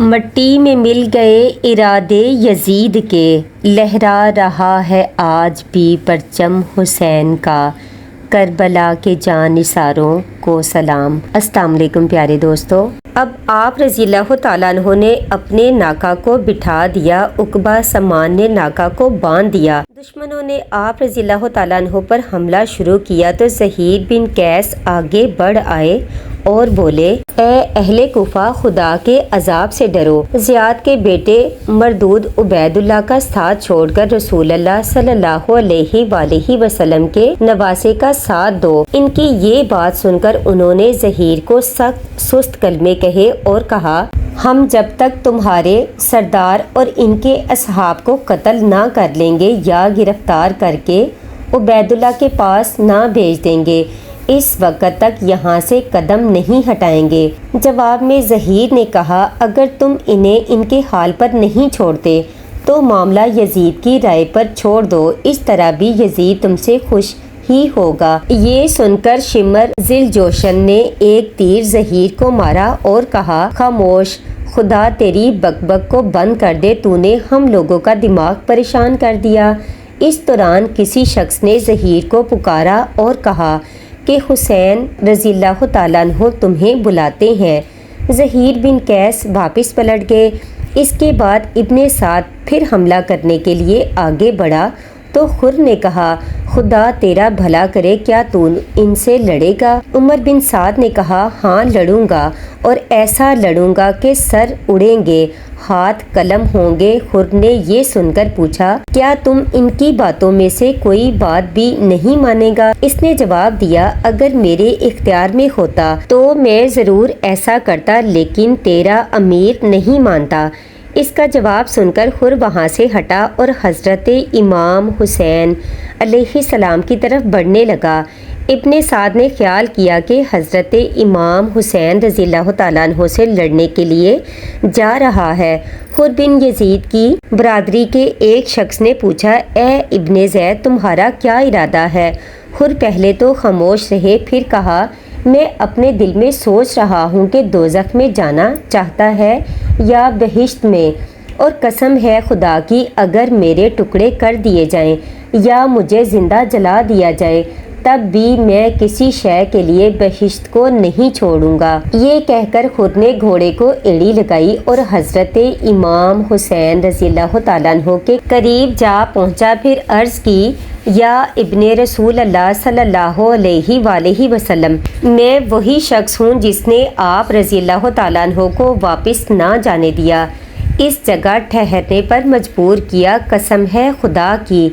مٹی میں مل گئے ارادے یزید کے، لہرا رہا ہے آج بھی پرچم حسین کا، کربلا کے جانثاروں کو سلام۔ السلام علیکم پیارے دوستو، اب آپ رضی اللہ تعالیٰ عنہ نے اپنے ناکا کو بٹھا دیا، عقبہ سامان نے ناکا کو باندھ دیا۔ دشمنوں نے آپ رضی اللہ تعالیٰ عنہ پر حملہ شروع کیا تو زہیر بن قیس آگے بڑھ آئے اور بولے، اے اہل کوفہ، خدا کے عذاب سے ڈرو۔ زیاد کے بیٹے مردود عبید اللہ کا ساتھ چھوڑ کر رسول اللہ صلی اللہ علیہ وآلہ وسلم کے نواسے کا ساتھ دو۔ ان کی یہ بات سن کر انہوں نے زہیر کو سخت سست کلمے کہے اور کہا، ہم جب تک تمہارے سردار اور ان کے اصحاب کو قتل نہ کر لیں گے یا گرفتار کر کے عبید اللہ کے پاس نہ بھیج دیں گے، اس وقت تک یہاں سے قدم نہیں ہٹائیں گے۔ جواب میں زہیر نے کہا، اگر تم انہیں ان کے حال پر نہیں چھوڑتے تو معاملہ یزید کی رائے پر چھوڑ دو، اس طرح بھی یزید تم سے خوش ہی ہوگا۔ یہ سن کر شمر ذی الجوشن نے ایک تیر زہیر کو مارا اور کہا، خاموش، خدا تیری بک بک کو بند کر دے، تو نے ہم لوگوں کا دماغ پریشان کر دیا۔ اس دوران کسی شخص نے زہیر کو پکارا اور کہا کہ حسین رضی اللہ تعالیٰ عنہ تمہیں بلاتے ہیں۔ زہیر بن قیس واپس پلٹ گئے۔ اس کے بعد ابن سعد پھر حملہ کرنے کے لیے آگے بڑھا تو خر نے کہا، خدا تیرا بھلا کرے، کیا تو ان سے لڑے گا؟ عمر بن سعد نے کہا، ہاں لڑوں گا، اور ایسا لڑوں گا کہ سر اڑیں گے، ہاتھ قلم ہوں گے۔ خر نے یہ سن کر پوچھا، کیا تم ان کی باتوں میں سے کوئی بات بھی نہیں مانے گا؟ اس نے جواب دیا، اگر میرے اختیار میں ہوتا تو میں ضرور ایسا کرتا، لیکن تیرا امیر نہیں مانتا۔ اس کا جواب سن کر خر وہاں سے ہٹا اور حضرت امام حسین علیہ السلام کی طرف بڑھنے لگا۔ ابن سعد نے خیال کیا کہ حضرت امام حسین رضی اللہ تعالیٰ عنہ سے لڑنے کے لیے جا رہا ہے۔ خر بن یزید کی برادری کے ایک شخص نے پوچھا، اے ابن زید، تمہارا کیا ارادہ ہے؟ خر پہلے تو خاموش رہے، پھر کہا، میں اپنے دل میں سوچ رہا ہوں کہ دوزخ میں جانا چاہتا ہے یا بہشت میں، اور قسم ہے خدا کی، اگر میرے ٹکڑے کر دیے جائیں یا مجھے زندہ جلا دیا جائے تب بھی میں کسی شے کے لیے بہشت کو نہیں چھوڑوں گا۔ یہ کہہ کر خود نے گھوڑے کو ایڑی لگائی اور حضرت امام حسین رضی اللہ تعالیٰ عنہ کے قریب جا پہنچا، پھر عرض کی، یا ابن رسول اللہ صلی اللہ علیہ وآلہ وسلم، میں وہی شخص ہوں جس نے آپ رضی اللہ تعالیٰ عنہ کو واپس نہ جانے دیا، اس جگہ ٹھہرنے پر مجبور کیا۔ قسم ہے خدا کی،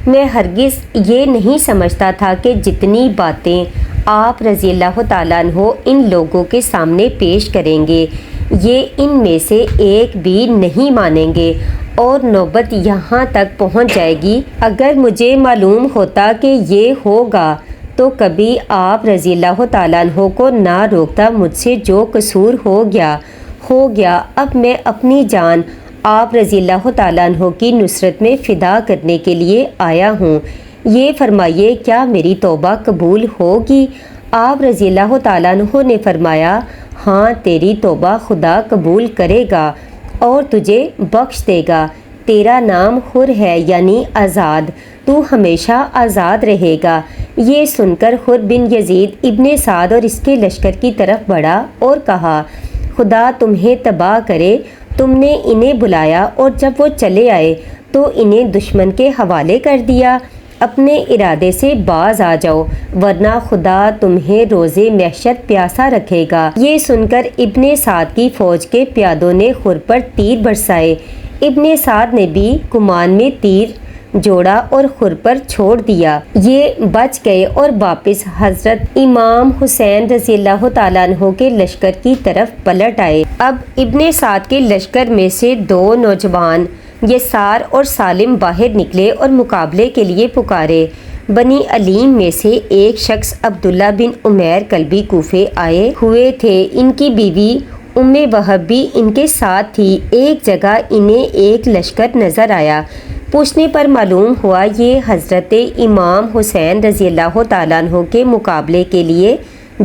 میں ہرگز یہ نہیں سمجھتا تھا کہ جتنی باتیں آپ رضی اللہ تعالیٰ عنہ ان لوگوں کے سامنے پیش کریں گے، یہ ان میں سے ایک بھی نہیں مانیں گے، اور نوبت یہاں تک پہنچ جائے گی۔ اگر مجھے معلوم ہوتا کہ یہ ہوگا تو کبھی آپ رضی اللہ تعالیٰ عنہ کو نہ روکتا، مجھ سے جو قصور ہو گیا۔ اب میں اپنی جان آپ رضی اللہ تعالیٰ عنہ کی نصرت میں فدا کرنے کے لیے آیا ہوں۔ یہ فرمائیے، کیا میری توبہ قبول ہوگی؟ آپ رضی اللہ تعالیٰ عنہ نے فرمایا، ہاں، تیری توبہ خدا قبول کرے گا اور تجھے بخش دے گا۔ تیرا نام خر ہے، یعنی آزاد، تو ہمیشہ آزاد رہے گا۔ یہ سن کر خر بن یزید ابن سعد اور اس کے لشکر کی طرف بڑھا اور کہا، خدا تمہیں تباہ کرے، تم نے انہیں بلایا اور جب وہ چلے آئے تو انہیں دشمن کے حوالے کر دیا۔ اپنے ارادے سے باز آ جاؤ، ورنہ خدا تمہیں روز محشر پیاسا رکھے گا۔ یہ سن کر ابن سعد کی فوج کے پیادوں نے خر پر تیر برسائے۔ ابن سعد نے بھی کمان میں تیر جوڑا اور خر پر چھوڑ دیا۔ یہ بچ گئے اور واپس حضرت امام حسین رضی اللہ تعالیٰ عنہ کے لشکر کی طرف پلٹ آئے۔ اب ابن سعد کے لشکر میں سے دو نوجوان یسار اور سالم باہر نکلے اور مقابلے کے لیے پکارے۔ بنی علیم میں سے ایک شخص عبداللہ بن عمیر کلبی کوفے آئے ہوئے تھے، ان کی بیوی ام وہب بھی ان کے ساتھ تھی۔ ایک جگہ انہیں ایک لشکر نظر آیا، پوچھنے پر معلوم ہوا یہ حضرت امام حسین رضی اللہ تعالیٰ عنہ کے مقابلے کے لیے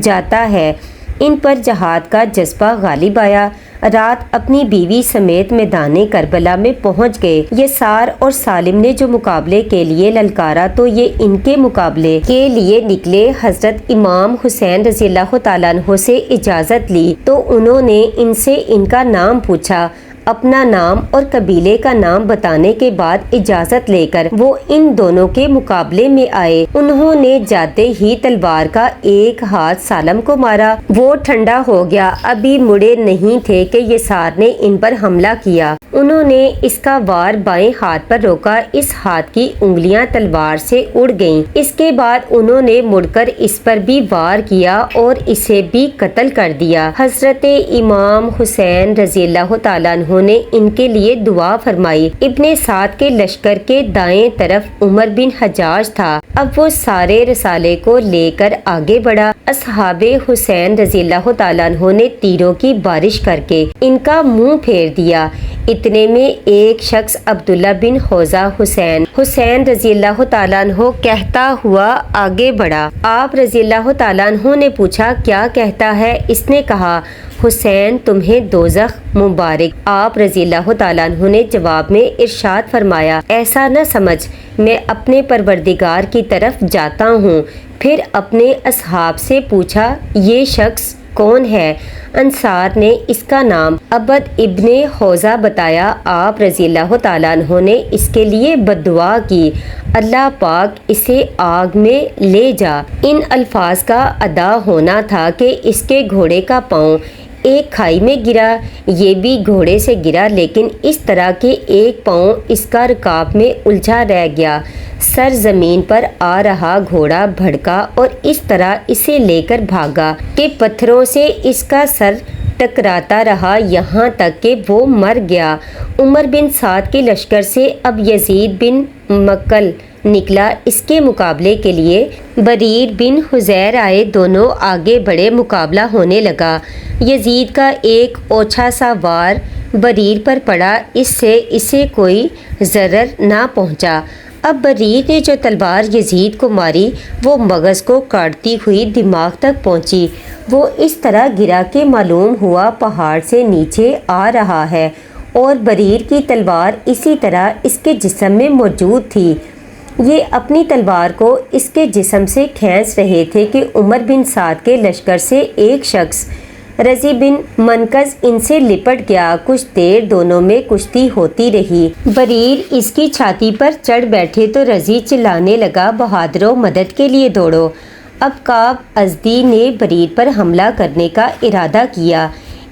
جاتا ہے۔ ان پر جہاد کا جذبہ غالب آیا۔ رات اپنی بیوی سمیت میدان کربلا میں پہنچ گئے۔ یسار اور سالم نے جو مقابلے کے لیے للکارا تو یہ ان کے مقابلے کے لیے نکلے۔ حضرت امام حسین رضی اللہ تعالیٰ عنہ سے اجازت لی تو انہوں نے ان سے ان کا نام پوچھا۔ اپنا نام اور قبیلے کا نام بتانے کے بعد اجازت لے کر وہ ان دونوں کے مقابلے میں آئے۔ انہوں نے جاتے ہی تلوار کا ایک ہاتھ سالم کو مارا، وہ ٹھنڈا ہو گیا، ابھی مڑے نہیں تھے کہ یسار نے ان پر حملہ کیا۔ انہوں نے اس کا وار بائیں ہاتھ پر روکا، اس ہاتھ کی انگلیاں تلوار سے اڑ گئیں۔ اس کے بعد انہوں نے مڑ کر اس پر بھی وار کیا اور اسے بھی قتل کر دیا۔ حضرت امام حسین رضی اللہ تعالیٰ عنہ نے ان کے لیے دعا فرمائی۔ ابن سعد کے لشکر کے دائیں طرف عمر بن حجاج تھا۔ اب وہ سارے رسالے کو لے کر آگے بڑھا۔ اصحاب حسین رضی اللہ تعالیٰ عنہ نے تیروں کی بارش کر کے ان کا منہ پھیر دیا۔ اتنے میں ایک شخص عبداللہ بن حوزہ حسین رضی اللہ تعالیٰ عنہ کہتا ہوا آگے بڑھا۔ آپ رضی اللہ تعالیٰ عنہ نے پوچھا کیا کہتا ہے؟ اس نے کہا حسین تمہیں دوزخ مبارک۔ آپ رضی اللہ تعالیٰ عنہ نے جواب میں ارشاد فرمایا ایسا نہ سمجھ، میں اپنے پروردگار کی طرف جاتا ہوں۔ پھر اپنے اصحاب سے پوچھا یہ شخص کون ہے؟ انصار نے اس کا نام عبد ابن حوزہ بتایا۔ آپ رضی اللہ تعالیٰ عنہ نے اس کے لیے بددعا کی، اللہ پاک اسے آگ میں لے جا۔ ان الفاظ کا ادا ہونا تھا کہ اس کے گھوڑے کا پاؤں ایک کھائی میں گرا، یہ بھی گھوڑے سے گرا، لیکن اس طرح کہ ایک پاؤں اس کا رکاب میں الجھا رہ گیا۔ سر زمین پر آ رہا گھوڑا بھڑکا اور اس طرح اسے لے کر بھاگا کہ پتھروں سے اس کا سر ٹکراتا رہا یہاں تک کہ وہ مر گیا۔ عمر بن سعد کے لشکر سے اب یزید بن مقل نکلا۔ اس کے مقابلے کے لیے بریر بن حزیر آئے، دونوں آگے بڑھے، مقابلہ ہونے لگا۔ یزید کا ایک اوچھا سا وار بریر پر پڑا، اس سے اسے کوئی ضرر نہ پہنچا۔ اب بریر نے جو تلوار یزید کو ماری وہ مغز کو کاٹتی ہوئی دماغ تک پہنچی۔ وہ اس طرح گرا کہ معلوم ہوا پہاڑ سے نیچے آ رہا ہے، اور بریر کی تلوار اسی طرح اس کے جسم میں موجود تھی۔ یہ اپنی تلوار کو اس کے جسم سے کھینچ رہے تھے کہ عمر بن سعد کے لشکر سے ایک شخص رضی بن منقذ ان سے لپٹ گیا۔ کچھ دیر دونوں میں کشتی ہوتی رہی۔ بریر اس کی چھاتی پر چڑھ بیٹھے تو رضی چلانے لگا بہادروں مدد کے لیے دوڑو۔ اب کعب ازدی نے بریر پر حملہ کرنے کا ارادہ کیا۔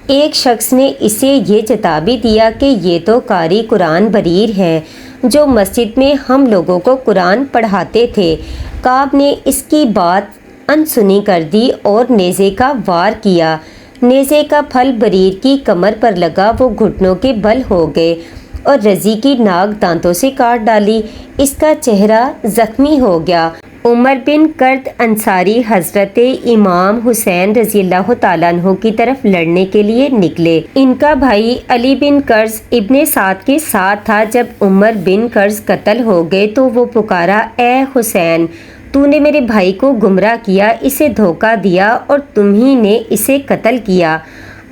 ایک شخص نے اسے یہ جتا بھی دیا کہ یہ تو قاری قرآن بریر ہیں جو مسجد میں ہم لوگوں کو قرآن پڑھاتے تھے۔ کعب نے اس کی بات انسنی کر دی اور نیزے کا وار کیا۔ نیزے کا پھل بریر کی کمر پر لگا، وہ گھٹنوں کے بل ہو گئے اور رضی کی ناک دانتوں سے کاٹ ڈالی، اس کا چہرہ زخمی ہو گیا۔ عمر بن کرد انصاری حضرت امام حسین رضی اللہ تعالیٰ عنہ کی طرف لڑنے کے لیے نکلے۔ ان کا بھائی علی بن کرز ابن سعد کے ساتھ تھا۔ جب عمر بن کرز قتل ہو گئے تو وہ پکارا اے حسین، تو نے میرے بھائی کو گمراہ کیا، اسے دھوکہ دیا اور تم ہی نے اسے قتل کیا۔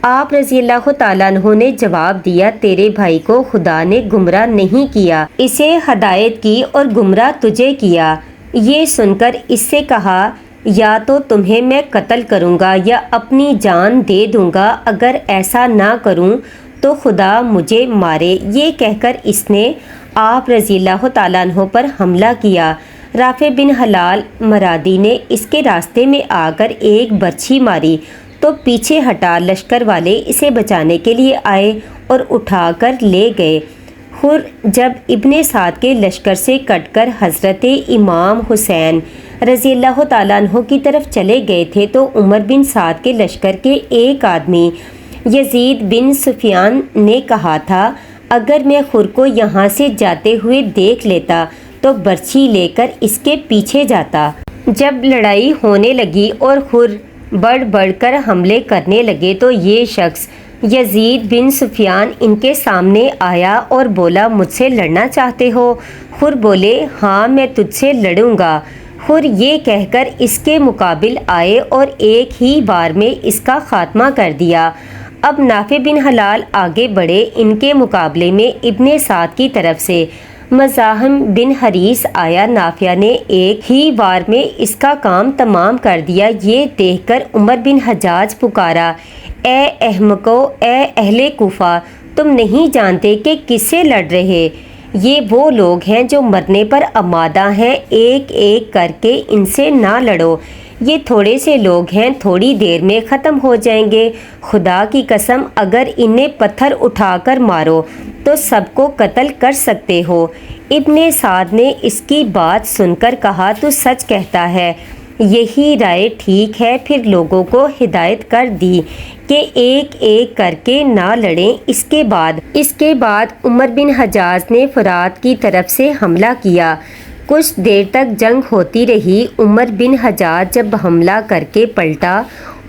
آپ رضی اللہ تعالیٰ عنہ نے جواب دیا تیرے بھائی کو خدا نے گمراہ نہیں کیا، اسے ہدایت کی اور گمراہ تجھے کیا۔ یہ سن کر اس سے کہا یا تو تمہیں میں قتل کروں گا یا اپنی جان دے دوں گا، اگر ایسا نہ کروں تو خدا مجھے مارے۔ یہ کہہ کر اس نے آپ رضی اللہ تعالیٰ عنہ پر حملہ کیا۔ رافع بن حلال مرادی نے اس کے راستے میں آ کر ایک برچھی ماری تو پیچھے ہٹا، لشکر والے اسے بچانے کے لیے آئے اور اٹھا کر لے گئے۔ حر جب ابن سعد کے لشکر سے کٹ کر حضرت امام حسین رضی اللہ تعالیٰ عنہ کی طرف چلے گئے تھے تو عمر بن سعد کے لشکر کے ایک آدمی یزید بن سفیان نے کہا تھا اگر میں حر کو یہاں سے جاتے ہوئے دیکھ لیتا تو برچھی لے کر اس کے پیچھے جاتا۔ جب لڑائی ہونے لگی اور حر بڑھ بڑھ کر حملے کرنے لگے تو یہ شخص یزید بن سفیان ان کے سامنے آیا اور بولا مجھ سے لڑنا چاہتے ہو؟ حر بولے ہاں میں تجھ سے لڑوں گا۔ حر یہ کہہ کر اس کے مقابل آئے اور ایک ہی بار میں اس کا خاتمہ کر دیا۔ اب نافع بن حلال آگے بڑھے، ان کے مقابلے میں ابن سعد کی طرف سے مزاحم بن حریث آیا۔ نافع نے ایک ہی وار میں اس کا کام تمام کر دیا۔ یہ دیکھ کر عمر بن حجاج پکارا، اے احمقو، اے اہل کوفہ، تم نہیں جانتے کہ کس سے لڑ رہے؟ یہ وہ لوگ ہیں جو مرنے پر آمادہ ہیں، ایک ایک کر کے ان سے نہ لڑو، یہ تھوڑے سے لوگ ہیں، تھوڑی دیر میں ختم ہو جائیں گے۔ خدا کی قسم اگر انہیں پتھر اٹھا کر مارو تو سب کو قتل کر سکتے ہو۔ ابن سعد نے اس کی بات سن کر کہا، تو سچ کہتا ہے، یہی رائے ٹھیک ہے۔ پھر لوگوں کو ہدایت کر دی کہ ایک ایک کر کے نہ لڑیں۔ اس کے بعد عمر بن حجاج نے فرات کی طرف سے حملہ کیا۔ کچھ دیر تک جنگ ہوتی رہی۔ عمر بن حجاج جب حملہ کر کے پلٹا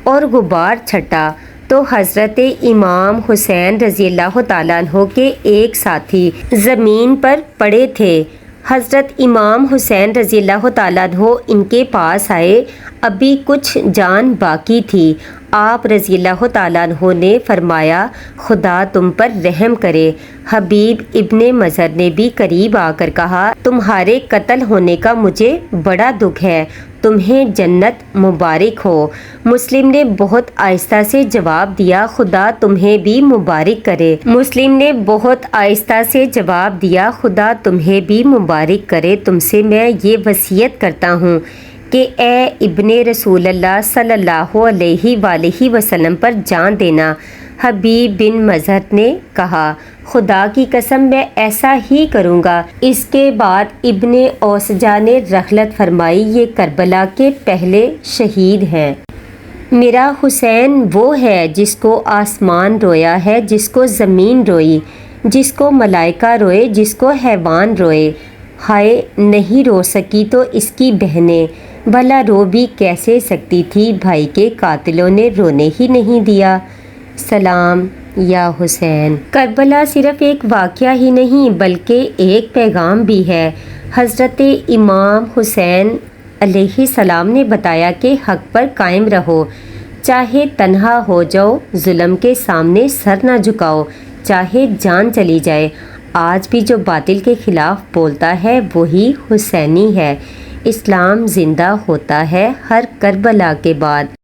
اور غبار چھٹا تو حضرت امام حسین رضی اللہ تعالیٰ عنہ کے ایک ساتھی زمین پر پڑے تھے۔ حضرت امام حسین رضی اللہ تعالیٰ عنہ ان کے پاس آئے، ابھی کچھ جان باقی تھی۔ آپ رضی اللہ تعالیٰ عنہ نے فرمایا، خدا تم پر رحم کرے۔ حبیب ابن مظہر نے بھی قریب آ کر کہا، تمہارے قتل ہونے کا مجھے بڑا دکھ ہے، تمہیں جنت مبارک ہو۔ مسلم نے بہت آہستہ سے جواب دیا، خدا تمہیں بھی مبارک کرے۔ خدا تمہیں بھی مبارک کرے۔ تم سے میں یہ وصیت کرتا ہوں کہ اے ابن رسول اللہ صلی اللہ علیہ وآلہ وسلم پر جان دینا۔ حبیب بن مظہر نے کہا، خدا کی قسم میں ایسا ہی کروں گا۔ اس کے بعد ابن اوسجا نے رخلت فرمائی، یہ کربلا کے پہلے شہید ہیں۔ میرا حسین وہ ہے جس کو آسمان رویا ہے، جس کو زمین روئی، جس کو ملائکہ روئے، جس کو حیوان روئے۔ ہائے نہیں رو سکی تو اس کی بہنیں بھلا رو بھی کیسے سکتی تھی؟ بھائی کے قاتلوں نے رونے ہی نہیں دیا۔ سلام یا حسین۔ کربلا صرف ایک واقعہ ہی نہیں بلکہ ایک پیغام بھی ہے۔ حضرت امام حسین علیہ السلام نے بتایا کہ حق پر قائم رہو، چاہے تنہا ہو جاؤ، ظلم کے سامنے سر نہ جھکاؤ، چاہے جان چلی جائے۔ آج بھی جو باطل کے خلاف بولتا ہے وہی حسینی ہے۔ اسلام زندہ ہوتا ہے ہر کربلا کے بعد۔